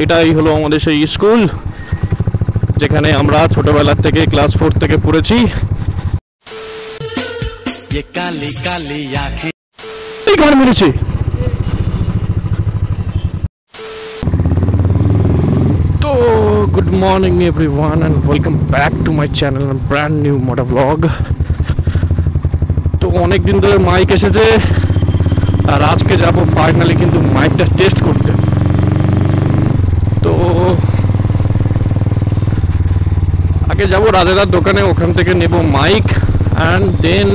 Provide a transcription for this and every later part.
এটাই হলো আমাদের সেই স্কুল যেখানে আমরা ছোটবেলা থেকে ক্লাস 4 থেকে পড়েছি। এই গান মেরেছে। তো good morning everyone and welcome back to my channel and brand new moto blog. তো অনেকদিন ধরে মাইক এসেছে আর আজকে যাবো ফাইনালি কিন্তু মাইকটা টেস্ট করতে। তো আগে যাবো রাজেদার দোকানে, ওখান থেকে নেব মাইক অ্যান্ড দেন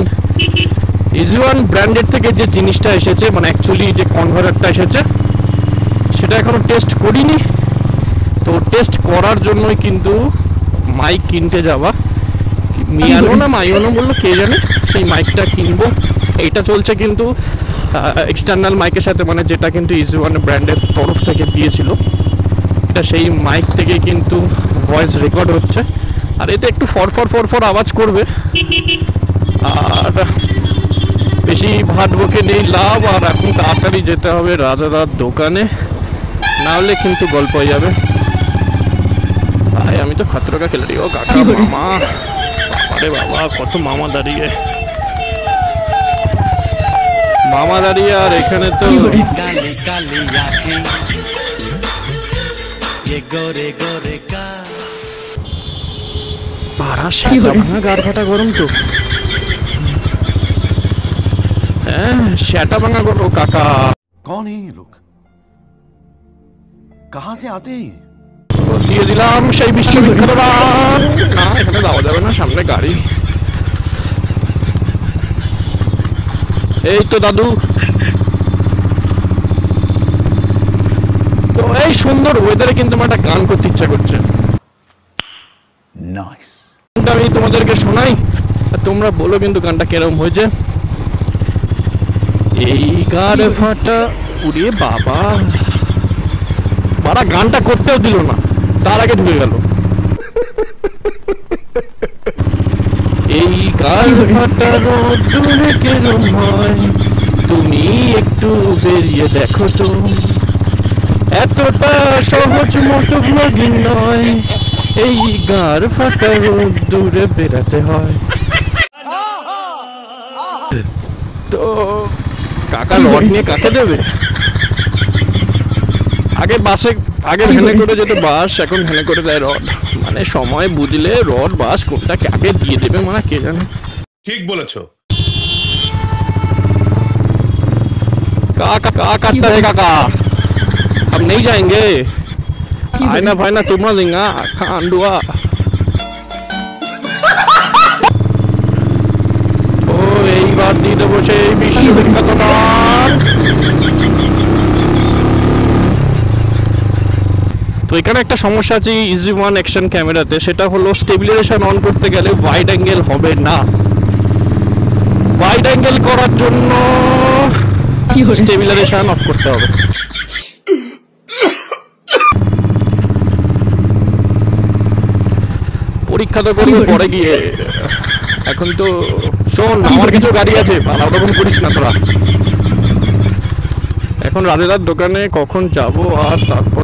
ইজি1 ব্র্যান্ডের থেকে যে জিনিসটা এসেছে, মানে অ্যাকচুয়ালি যে কনভার্টারটা এসেছে সেটা এখনো টেস্ট করিনি। তো টেস্ট করার জন্যই কিন্তু মাইক কিনতে যাওয়া, মিয়ানো না মাইনো বললো কে জানে, সেই মাইকটা কিনবো। এইটা চলছে কিন্তু এক্সটার্নাল মাইকের সাথে, মানে যেটা কিন্তু ইজি1 ব্র্যান্ডের তরফ থেকে দিয়েছিল, এটা সেই মাইক থেকে কিন্তু ভয়েস রেকর্ড হচ্ছে। আর এতে একটু ফর আওয়াজ করবে, আর বেশি ভাট বকে নেই লাভ। আর এখন তাড়াতাড়ি যেতে হবে রাজাদার দোকানে, না হলে কিন্তু গল্প হয়ে যাবে। আমি তো খাতরকা খেলে ও কাকা মামা, আরে বাবা কত মামা দাঁড়িয়ে আর এখানে তো গাড় ফাটা গরম। তো হ্যাঁ সেটা ভাঙা করো কাকা। कौन है ये लोग, कहां से आते हैं? দিয়ে দিলাম সেই বিশ্ববিখ্যাত গান। না এখানে যাওয়া যাবে না, সামনে গাড়ি। এই তো দাদু। তো এই সুন্দর ওয়েদারে কিন্তু আমার একটা গান করতে ইচ্ছা করছে। नाइस। আমি তোমাদেরকে শোনাই, তোমরা বলো কিন্তু গানটা কিরকম হয়েছে। এই গাড় ফাটা উড়ে বাবা, বারা গানটা করতেও দিল না, তার আগে ঢুকে গেল। এই গাড় ফাটা রোদ্দুরে কেরম হয়, তুমি একটু বেরিয়ে দেখো তো, এতটা সহজ মোটো ব্লগিং নয়, এই গাড় ফাটা রোদ্দুরে বেরাতে হয়। তো কাকা রড নিয়ে কাকে দেবে? আগে ভ্যানে করে যেত বাস, এখন ভ্যানে করে দেয় রড। মানে সময় বুঝলে রড বাস কোনটা কাকে দিয়ে দেবে মানে কে জানে। ঠিক বলেছো काका काटता है काका, हम नहीं जाएंगे, आईना फाइना तुम्हारा देंगे खांडुआ। ও এইবার দিয়ে দেবো সেই বিশ্ববিখ্যাত গান। তো এখানে একটা সমস্যা আছে ইজি1 অ্যাকশন ক্যামেরাতে, সেটা হলো স্টেবিলাইজেশন অন করতে গেলে ওয়াইড অ্যাঙ্গেল হবে না। ওয়াইড অ্যাঙ্গেল করার জন্য স্টেবিলাইজেশন অফ করতে হবে। পরীক্ষা তো করবো পরে গিয়ে, এখন তো শোন আমার কিছু গাড়ি আছে, ভালো ওরকম করিস না তোরা। এখন রাজেদার দোকানে কখন যাব, আর তারপর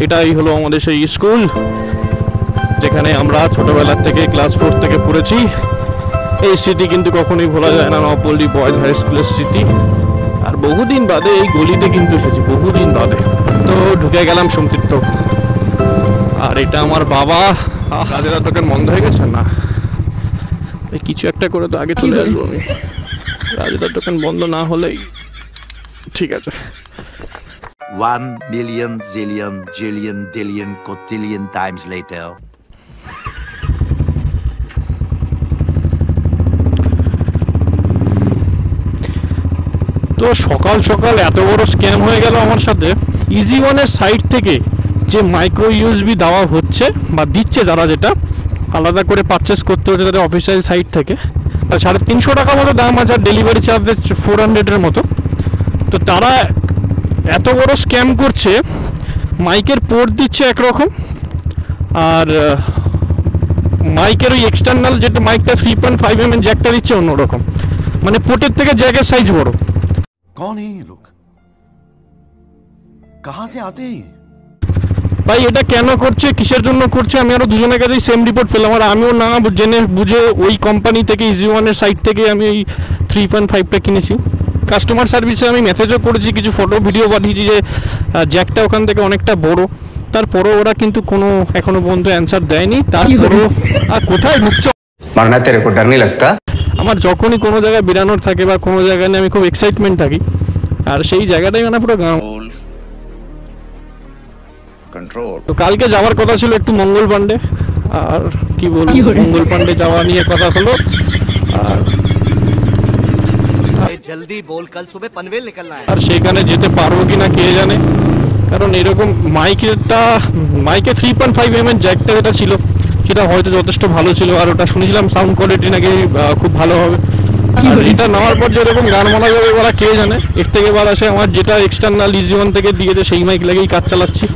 এটাই হলো আমাদের সেই স্কুল যেখানে আমরা ছোটবেলা থেকে ক্লাস 4 থেকে পড়েছি। এই স্মৃতি কিন্তু কখনোই ভোলা যায় না, নবপল্লী বয়েজ হাই স্কুলের স্মৃতি। আর বহুদিন বাদে এই গলিতে কিন্তু এসেছি, বহুদিন বাদে। তো ঢুকে গেলাম সংক্ষিপ্ত। আর এটা আমার বাবা। রাজেদার দোকান বন্ধ হয়ে গেছে না, কিছু একটা করে তো আগে চলে আসবো আমি। রাজেদার দোকান বন্ধ না হলেই ঠিক আছে। 1 million zillion jillion dillion cotillion times later. তো সকাল সকাল এত বড় স্ক্যাম হয়ে গেল আমার সাথে। ইজি1 এর সাইট থেকে যে মাইক্রো ইউএসবি দেওয়া হচ্ছে বা দিচ্ছে, যারা যেটা আলাদা করে পারচেস করতে হচ্ছে তাদের অফিসিয়াল সাইট থেকে, 350 টাকা মতো দাম আছে, আর ডেলিভারি চার্জ 400 মতো। তো তারা এত বড় স্ক্যাম করছে, মাইকের পোর্ট দিচ্ছে একরকম, আর মাইকের ওই এক্সটার্নাল যেটা মাইকটা 3.5 জ্যাকটা দিচ্ছে অন্যরকম, মানে পোর্টের থেকে জ্যাকের সাইজ বড়। कौन है ये लोग, कहाँ से आते हैं? ভাই এটা কেন করছে, কিসের জন্য করছে, আমি আরো দুজনের কাছেই সেম রিপোর্ট পেলাম, আর আমিও না জেনে বুঝে ওই কোম্পানি থেকে ইজি ওয়ানের সাইট থেকে আমি এই 3.5টা কিনেছি। কাস্টমার সার্ভিসে আমি মেসেজও করেছি, কিছু ফটো ভিডিও পাঠিয়েছি যে জ্যাকটা ওখান থেকে অনেকটা বড়, তারপরও ওরা কিন্তু কোনো এখনো পর্যন্ত অ্যান্সার দেয়নি। তারপরও কোথায় ঢুকছো, মারনা তেরে কো ডর নেই লাগতা। আমার যখনই কোনো জায়গায় বেরানোর থাকে বা কোনো জায়গায় নিয়ে আমি খুব এক্সাইটমেন্ট থাকি, আর সেই জায়গাটাই মানে পুরো कंट्रोल। তো কালকে যাওয়ার কথা ছিল একটু মঙ্গল পান্ডে, আর কি বলবো, মঙ্গল পান্ডে যাওয়া নিয়ে কথা হলো। আর जल्दी बोल, कल सुबह पनवेल निकलना है। আর সেখানে যেতে পারবো কিনা কে জানে, কারণ এরকম মাইকে 3.5 জ্যাকটা যেটা ছিল সেটা হয়তো যথেষ্ট ভালো ছিল, আর ওটা শুনেছিলাম সাউন্ড কোয়ালিটি নাকি খুব ভালো হবে। আর এটা নেওয়ার পর যেরকম গান মানা যাবে ওরা কে জানে, এর থেকে বার আসে আমার যেটা এক্সটার্নাল ইজিওয়ান থেকে দিয়েছে সেই মাইক লাগেই কাজ চালাচ্ছি।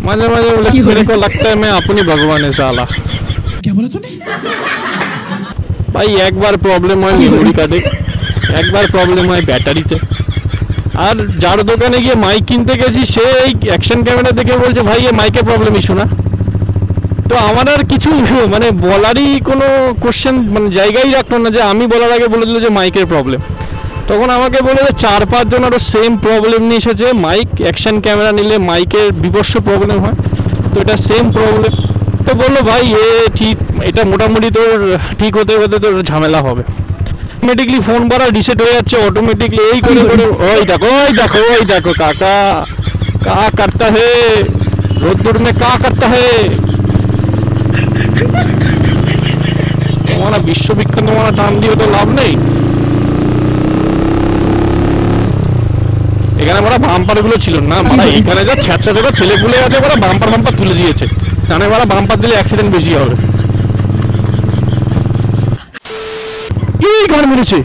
माझे माझे मेरे को लगता है मैं अपनी भगवान है साला। क्या बोला तूने? ভাই একবার প্রবলেম হয় মেমোরি কার্ডে, একবার প্রবলেম হয় ব্যাটারিতে, আর যার দোকানে গিয়ে মাইক কিনতে গেছি সে এই অ্যাকশন ক্যামেরা দেখে বলছে ভাই এ মাইকে প্রবলেম ইস্যু না। তো আমার আর কিছু মানে বলারই কোনো কোশ্চেন মানে জায়গায় রাখলো না, যে আমি বলার আগে বলে দিল যে মাইকের প্রবলেম। তখন আমাকে বলে যে 4-5 জন আরও সেম প্রবলেম নিয়ে এসেছে, মাইক অ্যাকশন ক্যামেরা নিলে মাইকের বিভৎস প্রবলেম হয়, তো এটা সেম প্রবলেম। তো বললো ভাই ঠিক, এটা মোটামুটি তোর ঠিক হতে হতে তোর ঝামেলা হবে। অটোমেটিকলি ফোন বারা রিসেট হয়ে যাচ্ছে অটোমেটিকলি, এই করে করে ওই দেখো কাকা কা করতা হে রোদ্দুর মে কা করতা হে। তোমার বিশ্ববিখ্যাত তোমার টান দিয়ে তো লাভ নেই। এখানে আমরা বাম্পার গুলো ছিল না, মানে এখানে যা ছ্যাঁচা ছোট ছেলে পুলে আছে ওরা বাম্পার তুলে দিয়েছে, জানে ওরা বাম্পার দিলে অ্যাক্সিডেন্ট বেশি হবে। কি গান মেরেছে,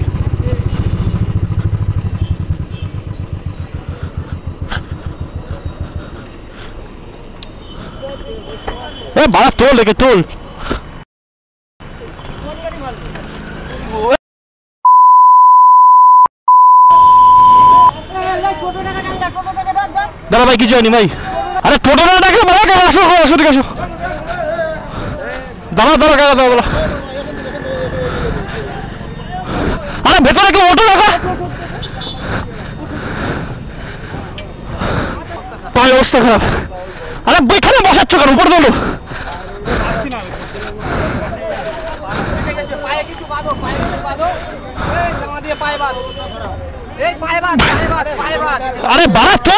বাড়া তোল লেগে তোল। দাদা ভাই কিছু হয়নি ভাই, আরে টোটো না ডাকলে বলা, আসো ঠিক আসো, দাঁড়া দাঁড়া, আরে ভেতরে কেউ অটো রাখা, পায়ের অবস্থা খারাপ। আরে এখানে বসাচ্ছ কেন, উপর তোলো। আরে বাড়া তো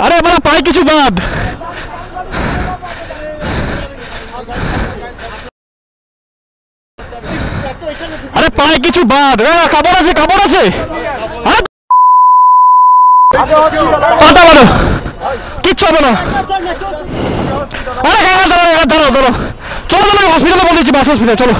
আরে বাড়া পায়ে কিছু বাদ। আরে পায়ে কিছু বাদ, কাপড় আছে পাটা বাড়ো, কিচ্ছু হবে না। আরে দাঁড়ো চলো হসপিটালে বলে দিচ্ছি, বাস হসপিটাল চলো।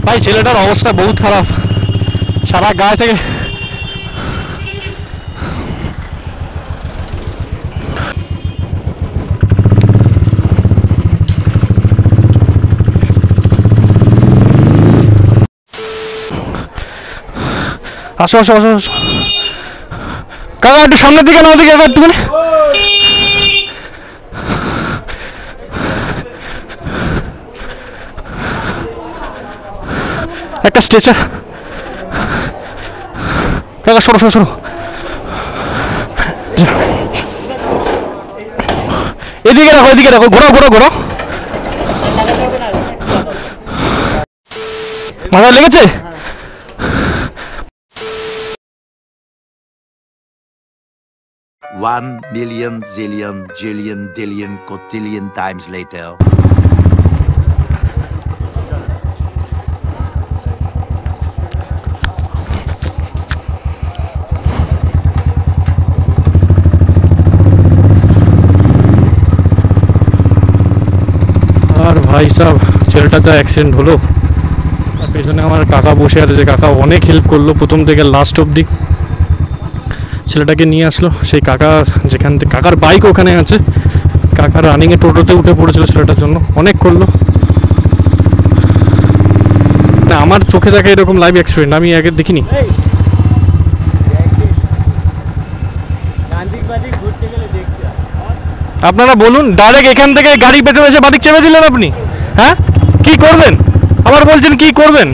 ভাই ছেলেটার অবস্থা বহুত খারাপ, সারা গায়ে থেকে আসো কাকা একটু সামনের দিকে না, ওদিকে একটুখানি। একটা স্ট্রেচার, কাকা সরো এদিকে রাখো, ঘোরো। মাথায় লেগেছে? $1 million zillion jillion dillion cotillion times later. ভাই সাহেব, ছেলেটা যা অ্যাক্সিডেন্ট হলো, আর পেছনে আমার কাকা বসে আছে, যে কাকা অনেক হেল্প করলো প্রথম থেকে লাস্ট অবধি, ছেলেটাকে নিয়ে আসলো। সেই কাকা যেখান থেকে, কাকার বাইক ওখানে আছে, কাকা রানিংয়ে টোটোতে উঠে পড়েছিল ছেলেটার জন্য, অনেক করলো। না, আমার চোখে দেখা এরকম লাইভ অ্যাক্সিডেন্ট আমি আগে দেখিনি। আপনারা বলুন, ডাইরেক্ট এখান থেকে গাড়ি পেছনে এসে বাদিক চেপে দিলেন আপনি, হ্যাঁ কি করবেন? আবার বলছেন কি করবেন?